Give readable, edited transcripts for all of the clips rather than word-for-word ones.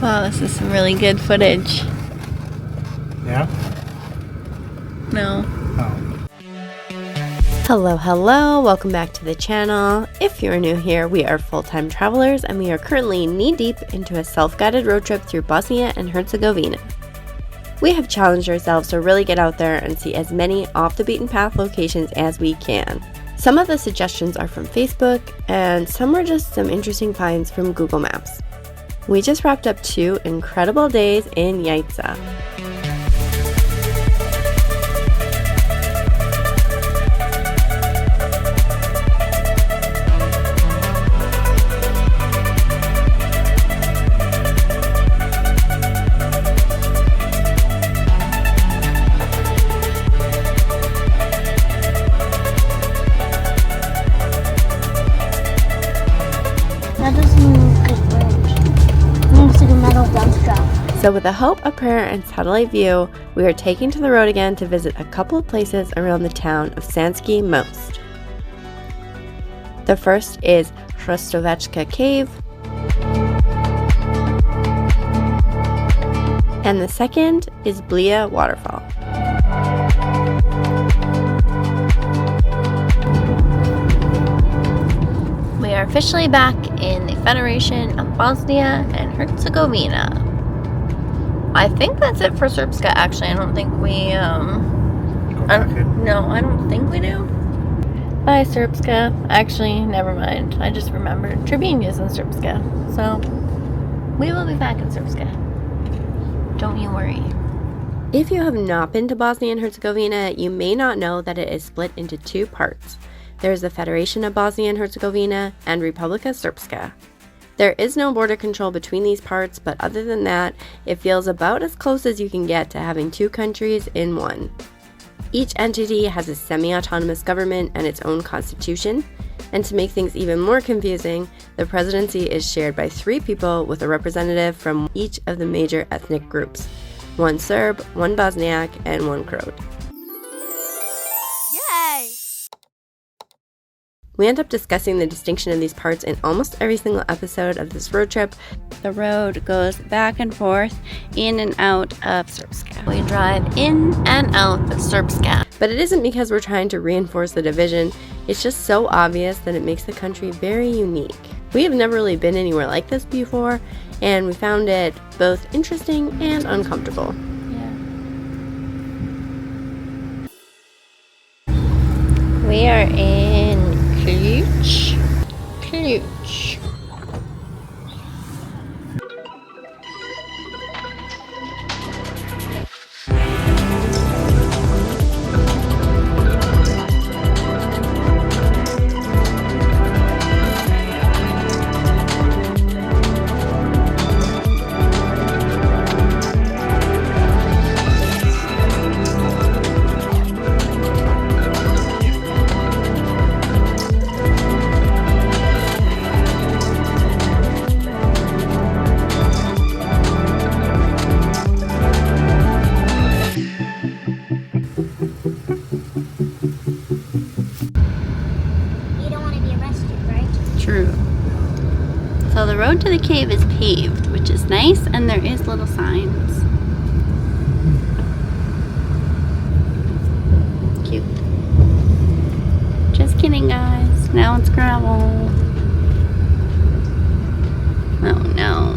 Wow, this is some really good footage. Yeah? No. Oh. Hello, welcome back to the channel. If you're new here, we are full-time travelers and we are currently knee-deep into a self-guided road trip through Bosnia and Herzegovina. We have challenged ourselves to really get out there and see as many off-the-beaten-path locations as we can. Some of the suggestions are from Facebook, and some are just some interesting finds from Google Maps. We just wrapped up 2 incredible days in Yica. So with the hope, a prayer, and satellite view, we are taking to the road again to visit a couple of places around the town of Sanski Most. The first is Hrustovacka Cave, and the second is Bliha Waterfall. We are officially back in the Federation of Bosnia and Herzegovina. I think that's it for Srpska, actually. I don't think we, no, I don't think we do. Bye, Srpska. Actually, never mind. I just remembered Trebinja's in Srpska. So, we will be back in Srpska. Don't you worry. If you have not been to Bosnia and Herzegovina, you may not know that it is split into 2 parts. There is the Federation of Bosnia and Herzegovina and Republika Srpska. There is no border control between these parts, but other than that, it feels about as close as you can get to having 2 countries in one. Each entity has a semi-autonomous government and its own constitution, and to make things even more confusing, the presidency is shared by 3 people with a representative from each of the major ethnic groups: 1 Serb, 1 Bosniak, and 1 Croat. We end up discussing the distinction of these parts in almost every single episode of this road trip. The road goes back and forth, in and out of Srpska. We drive in and out of Srpska. But it isn't because we're trying to reinforce the division, it's just so obvious that it makes the country very unique. We have never really been anywhere like this before, and we found it both interesting and uncomfortable. Yeah. We are in Kljuc. True. So the road to the cave is paved, which is nice, and there is little signs. Cute. Just kidding, guys. Now it's gravel. Oh no.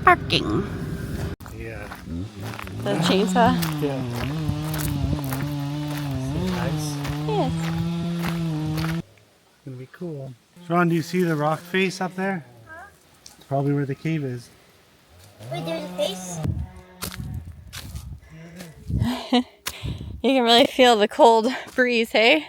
Parking. Yeah. The chainsaw? Yeah. Nice. Yes. It's gonna be cool. Sean, do you see the rock face up there? Huh? It's probably where the cave is. Wait, there's a face? You can really feel the cold breeze, hey?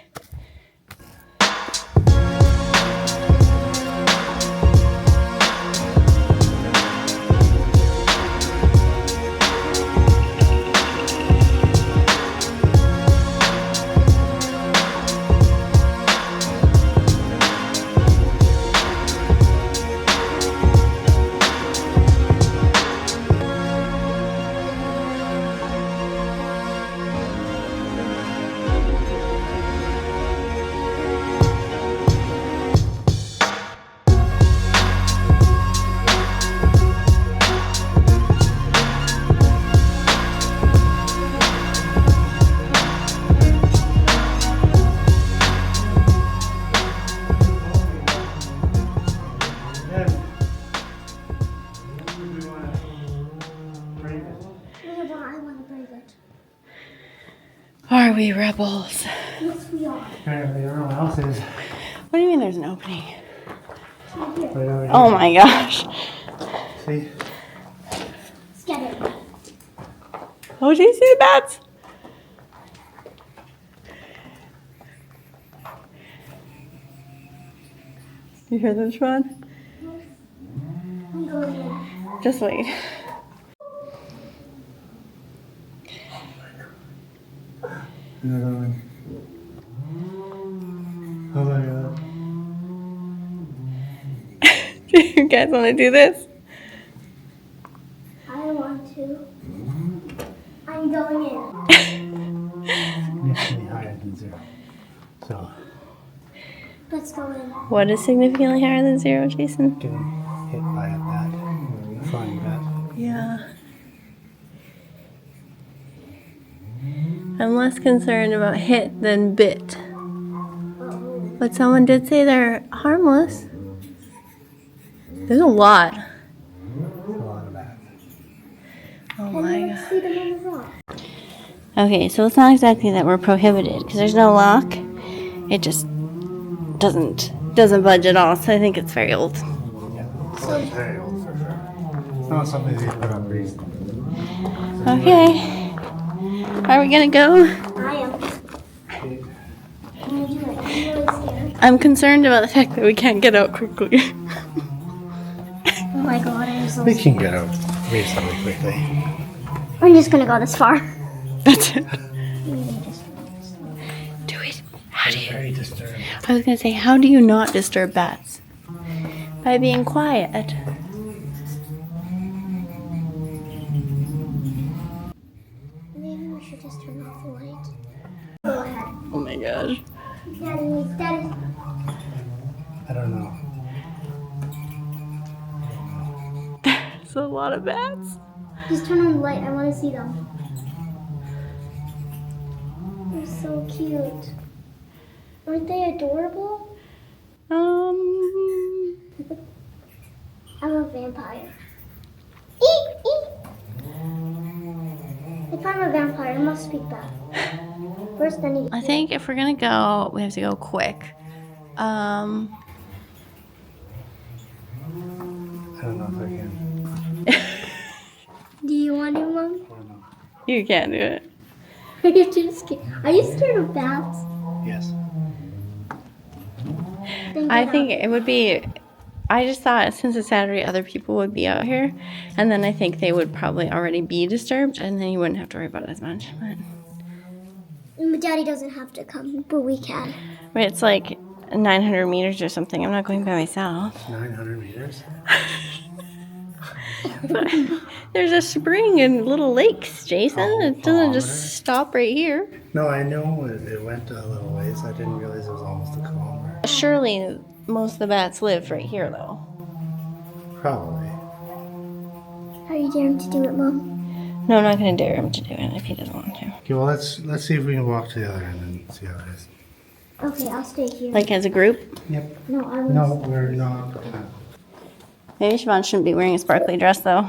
we rebels? Yes, we are. Apparently everyone else is. What do you mean there's an opening? Right over here. Oh my gosh. See? Let's get it. Oh, do you see the bats? You hear them, Sean? I'm going in. Just wait. Another one. Oh my god. Do you guys want to do this? I want to. I'm going in. Needs to be higher than 0. So, Let's go in. What is significantly higher than 0, Jason? getting hit by a bat. Flying bat. Yeah. I'm less concerned about hit than bit. But someone did say they're harmless. There's a lot. A lot of bats. Oh And my then god. let's see them on the rock. Okay, so it's not exactly that we're prohibited because there's no lock. It just doesn't budge at all. So I think it's very old. Yeah. So it's very old for sure. It's not something they put up recently. Okay. Are we gonna go? I am. Okay. I'm gonna do it. I'm really scared. I'm concerned about the fact that we can't get out quickly. Oh my god, I'm so We scared. can get out reasonably quickly. I'm just gonna go this far. That's it. Do it. How do you? Very disturbed. I was gonna say, how do you not disturb bats? By being quiet. Maybe we should just turn off the light. Go ahead. Oh my gosh. Daddy. I don't know. There's a lot of bats. Just turn on the light. I want to see them. They're so cute. Aren't they adorable? I'm a vampire. Eek, eek. If I'm a vampire, I must speak back. First, I need. I think if we're gonna go, we have to go quick. I don't know if I can. Do you want to, Mom? I don't know. You can't do it. Are you too scared? Are you scared of bats? Yes. Then I get think up. it would be. I just thought since it's Saturday, other people would be out here, and then I think they would probably already be disturbed, and then you wouldn't have to worry about it as much. My daddy doesn't have to come, but we can. But it's like 900 meters or something. I'm not going by myself. 900 meters? There's a spring and little lakes, Jason. Oh, It doesn't just kilometers? stop right here. No, I know it went a little ways. I didn't realize it was almost a kilometer. Surely most of the bats live right here, though. Probably. Are you daring to do it, Mom? No, I'm not going to dare him to do it if he doesn't want to. Okay, well let's see if we can walk to the other end and see how it is. Okay, I'll stay here. Like as a group? Yep. No, I will. No, we're not. Maybe Siobhan shouldn't be wearing a sparkly dress, though.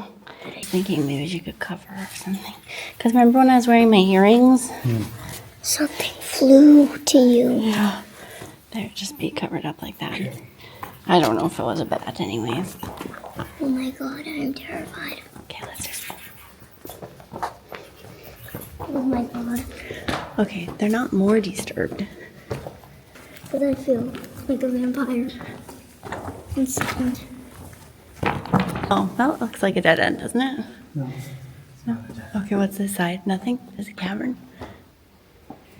Thinking maybe she could cover or something. Because remember when I was wearing my earrings? Something flew to you. Yeah. They'd just be covered up like that. I don't know if it was a bat anyways. Oh my god, I'm terrified. Okay, let's just... Oh my god. Okay, they're not more disturbed. But I feel like a vampire. Inside. Oh, that looks like a dead end, doesn't it? No. No? Okay, what's this side? Nothing? There's a cavern?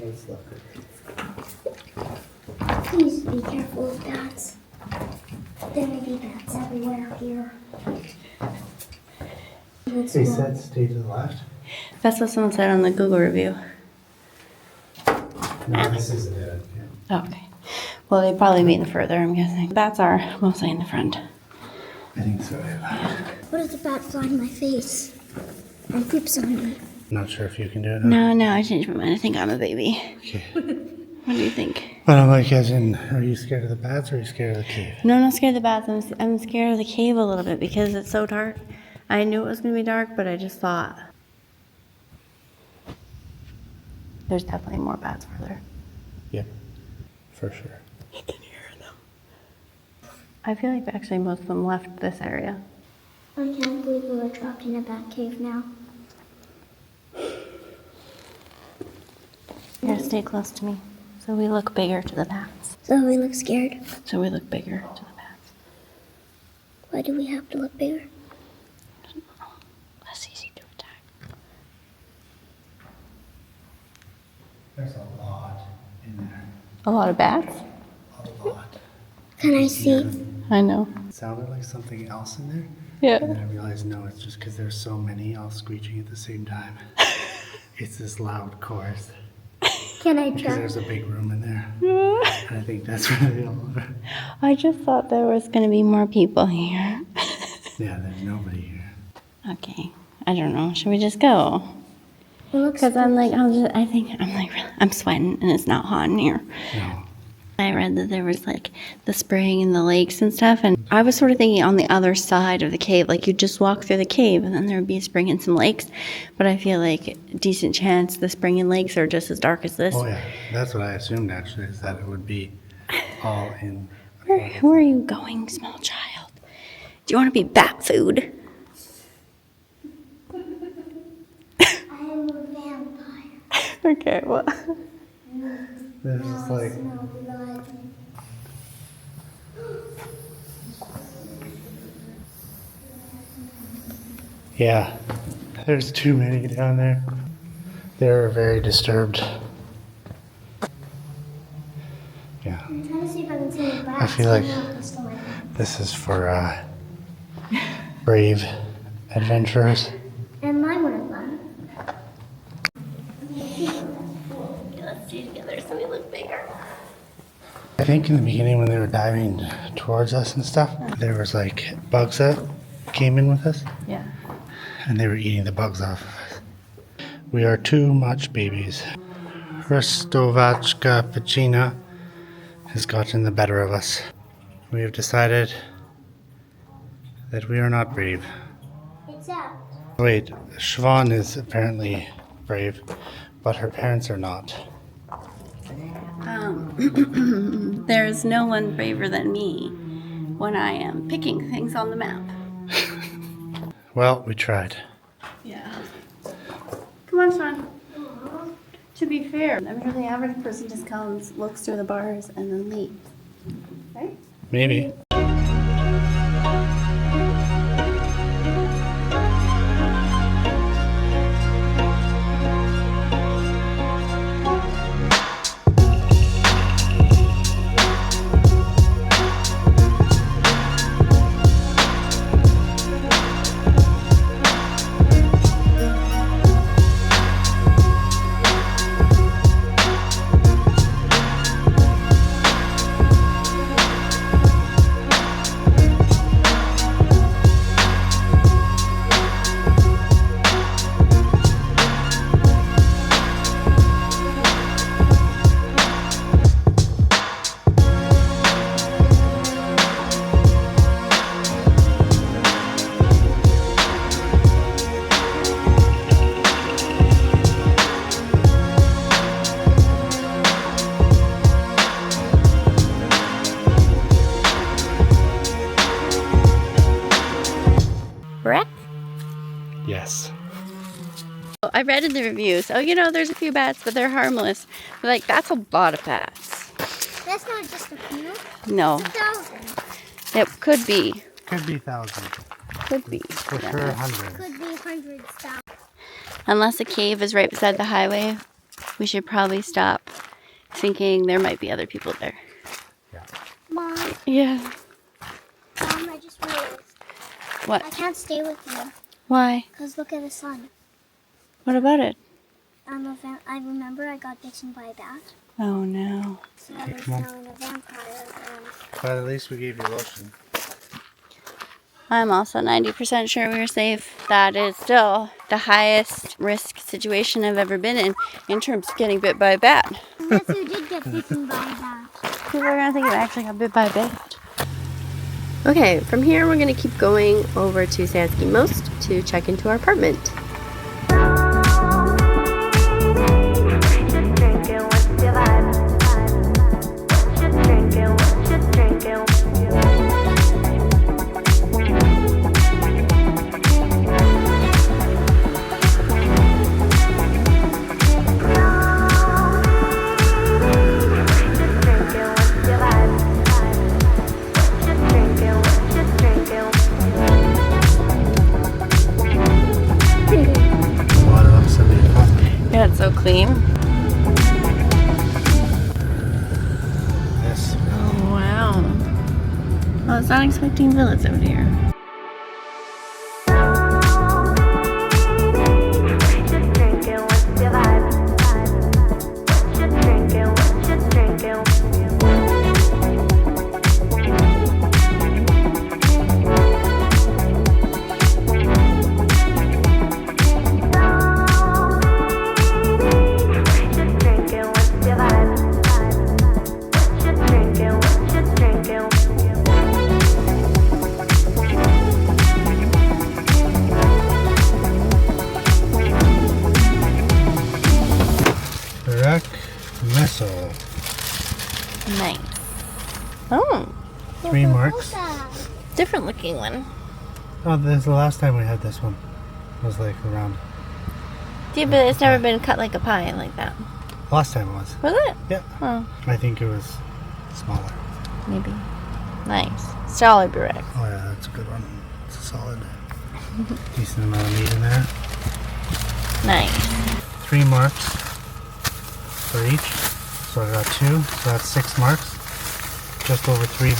Let's look. Please be careful of bats. There may be bats everywhere here. Let's They go. said stay to the left. That's what someone said on the Google review. No, this is a dead end. Yeah. Okay. Well, they'd probably be in the further, I'm guessing. Bats are mostly in the front. I think so. Yeah. What if the bat fly in my face and creeps on me? Not sure if you can do it. No, I changed my mind. I think I'm a baby. Okay. What do you think? But I'm like, as in, are you scared of the bats or are you scared of the cave? No, I'm not scared of the bats. I'm scared of the cave a little bit because it's so dark. I knew it was going to be dark, but I just thought. There's definitely more bats further. Yep, for sure. You can hear them. I feel like actually most of them left this area. I can't believe we were trapped in a bat cave now. Here, stay close to me. So we look bigger to the bats. So we look scared. So we look bigger to the bats. Why do we have to look bigger? Less easy to attack. There's a lot in there. A lot of bats? A lot. Can I see? I know. It sounded like something else in there. Yeah. And then I realized, no, it's just because there's so many all screeching at the same time. It's this loud chorus. Can I Because try? there's a big room in there. And I think that's where they all are. I just thought there was going to be more people here. Yeah, there's nobody here. Okay. I don't know. Should we just go? It looks Because I'm sweating and it's not hot in here. No. I read that there was like the spring and the lakes and stuff, and I was sort of thinking on the other side of the cave, like you'd just walk through the cave and then there would be a spring and some lakes. But I feel like a decent chance the spring and lakes are just as dark as this. Oh, yeah. That's what I assumed, actually, is that it would be all in. Where are you going, small child? Do you want to be bat food? I am a vampire. Okay, well. There's just like. No blood. Yeah. There's too many down there. They're very disturbed. Yeah. I'm trying to see if I can see any bats. I feel like No, it's still like- this is for brave adventurers. And mine would have gone. Let's stay together so we look bigger. I think in the beginning when they were diving towards us and stuff, there was like bugs that came in with us, Yeah. and they were eating the bugs off of us. We are too much babies. Hrustovacka Pecina has gotten the better of us. We have decided that we are not brave. Except. Wait, Siobhan is apparently brave, but her parents are not. There's no one braver than me when I am picking things on the map. Well, we tried. Yeah. Come on, Sean. To be fair, I'm sure the average person just comes, looks through the bars, and then leaves. Right? Maybe. Byrek? Yes. I read in the reviews, there's a few bats, but they're harmless. But, like, that's a lot of bats. That's not just a few. No, It's 1,000. it could be. Could be thousands. Could be. For sure, hundreds. Could be hundreds, thousands. Unless a cave is right beside the highway, we should probably stop thinking there might be other people there. Yeah. Mom, Yeah. I just realized I What? can't stay with you. Why? Because look at the sun. What about it? I remember I got bitten by a bat. Oh no. So I was come on. now a vampire. But at least we gave you lotion. I'm also 90% sure we were safe. That is still the highest risk situation I've ever been in terms of getting bit by a bat. And guess who did get bitten by a bat? People are gonna think I actually got bit by a bat. Okay, from here we're going to keep going over to Sanski Most to check into our apartment. sweet. This. Oh, wow. I was not expecting villas over here. Byrek, Meso. Nice. Oh, 3 marks. different looking one. Oh, this is the last time we had this one. It was like around. Yeah, but it's never been cut like a pie like that. Last time it was. Was it? Yeah. Oh, I think it was smaller. maybe. Nice. Solid Byrek. Oh yeah, that's a good one. It's a solid. Decent amount of meat in there. Nice. 3 marks for each. So I got 2. So that's 6 marks. Just over $3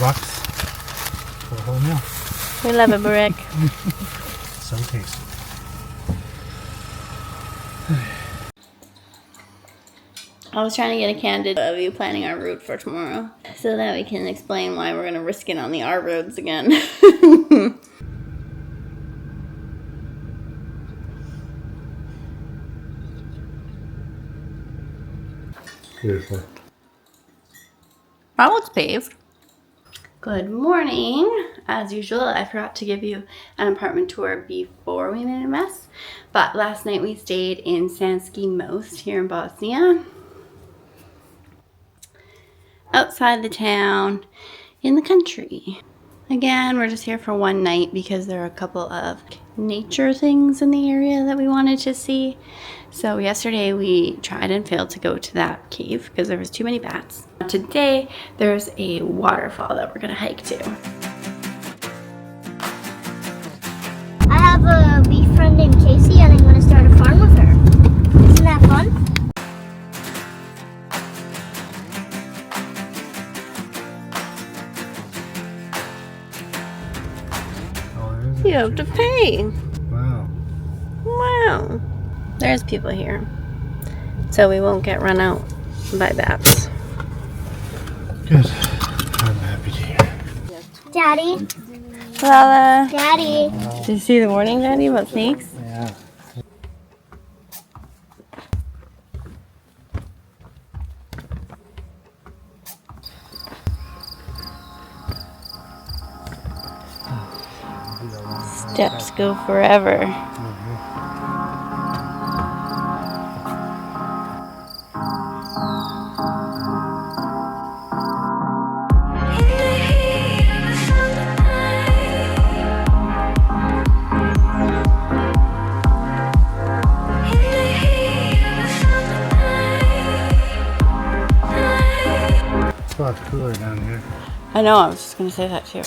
for the whole meal. We love it, Byrek. So tasty. I was trying to get a candid of you planning our route for tomorrow so that we can explain why we're going to risk it on the R roads again. Beautiful. That looks paved. Good morning. As usual, I forgot to give you an apartment tour before we made a mess. But last night we stayed in Sanski Most here in Bosnia. Outside the town, in the country. Again, we're just here for one night because there are a couple of nature things in the area that we wanted to see. So yesterday we tried and failed to go to that cave because there was too many bats. Today there's a waterfall that we're gonna hike to. I have a bee friend named Casey and I'm going to start a farm with her. Isn't that fun? You have to pay. Wow. Wow. There's people here. So we won't get run out by bats. Good. I'm happy to hear. Daddy, Lala. Daddy. Did you see the warning, Daddy, about snakes? Yeah. Steps go forever. It's a lot cooler down here. I know, I was just going to say that too.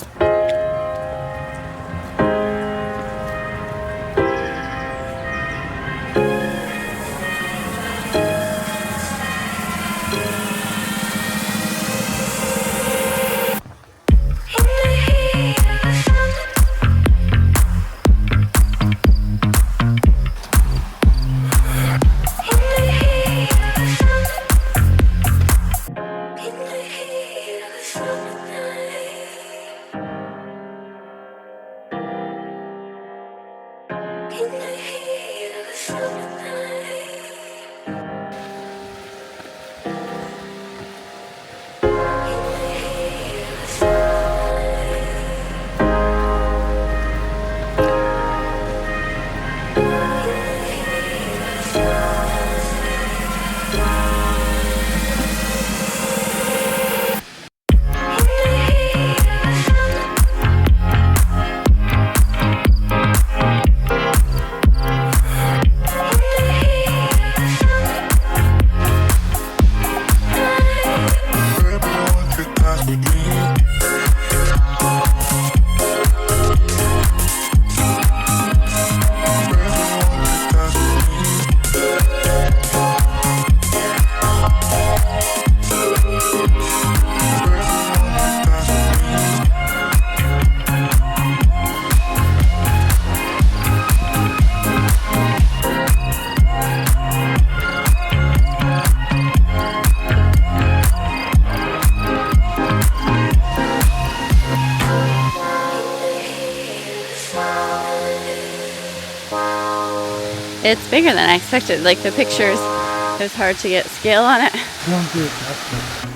It's bigger than I expected. Like the pictures, it was hard to get scale on it. Don't do it, that's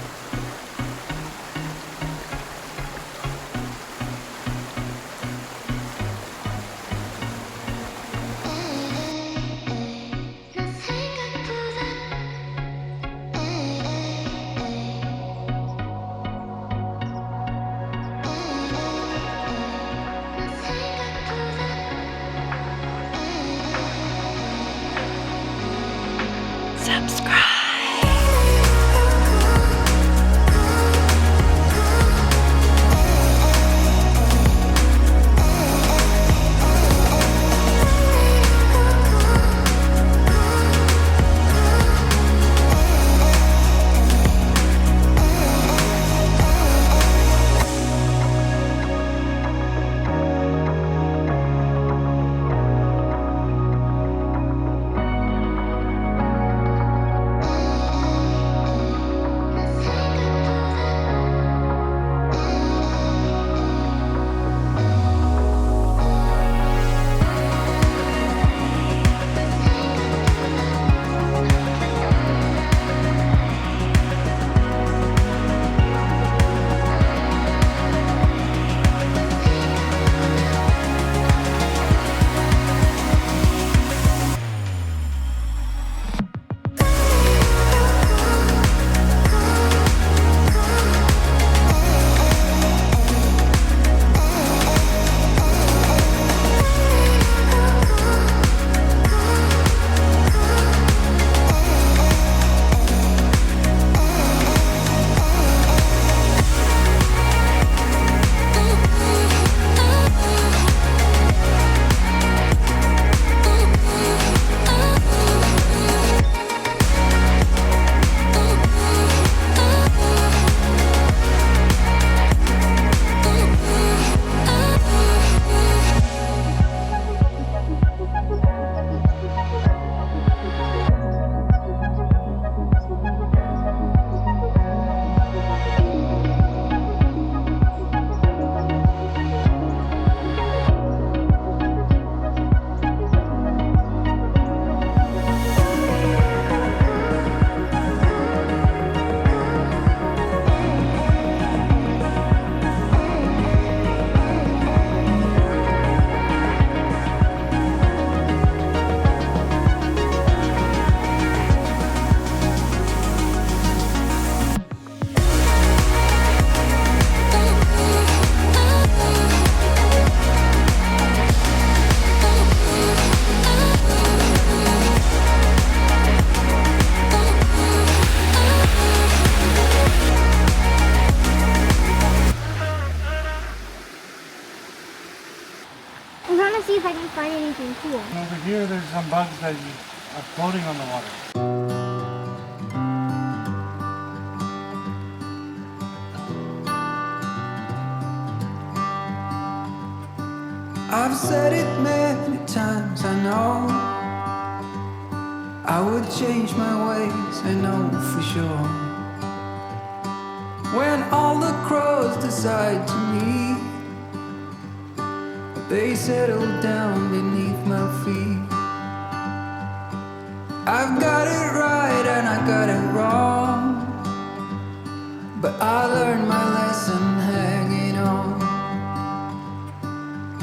see if I can find anything cool. And over here, there's some bugs that are floating on the water. I've said it many times, I know I would change my ways, I know for sure. When all the crows decide to meet, they settle down beneath my feet. I've got it right and I got it wrong, but I learned my lesson hanging on.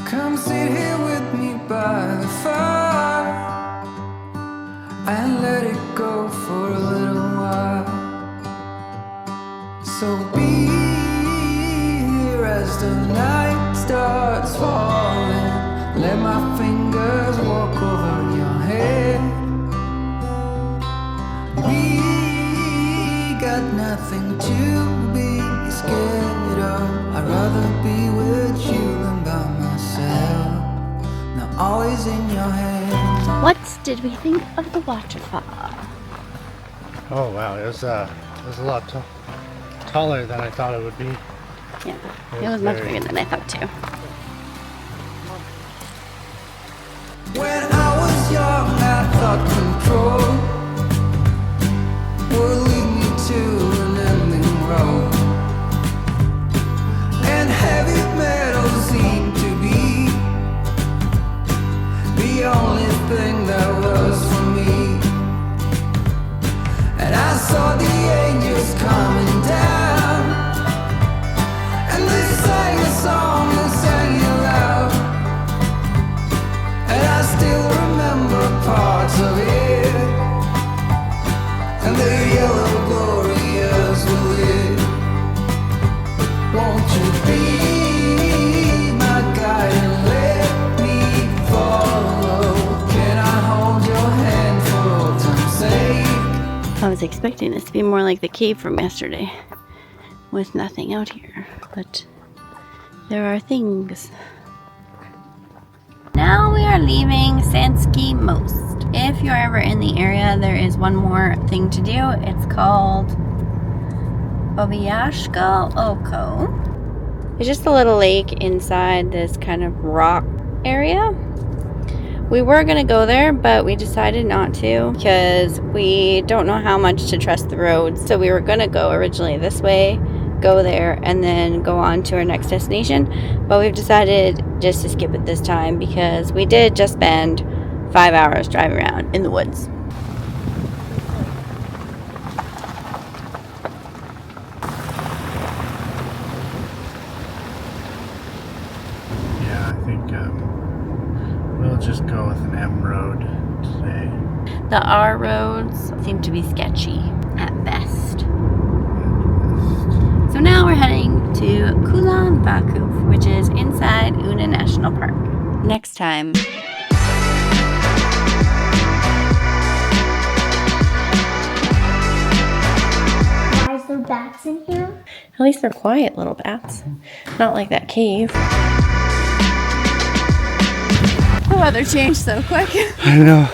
Come sit here with me by the fire and let it go for a little while. So be here as the night starts falling. Let my fingers walk over your head. We got nothing to be scared of. I'd rather be with you than by myself. Now always in your head. What did we think of the waterfall? Oh wow, it was a lot taller than I thought it would be. Yeah, it was much bigger than I thought too. When I was young, I thought control would lead me to an ending road, and heavy metal seemed to be the only thing that will was expecting this to be more like the cave from yesterday, with nothing out here, but there are things. Now we are leaving Sanski Most. If you're ever in the area, there is one more thing to do. It's called Hrustovačka Oko. It's just a little lake inside this kind of rock area. We were going to go there, but we decided not to because we don't know how much to trust the roads. So we were going to go originally this way, go there, and then go on to our next destination. But we've decided just to skip it this time because we did just spend 5 hours driving around in the woods. Yeah, I think we'll just go with an M road today. The R roads seem to be sketchy at best. So now we're heading to Hrustovačka, which is inside Una National Park. Next time. Why is there bats in here? At least they're quiet little bats. Not like that cave. The weather changed so quick. I know.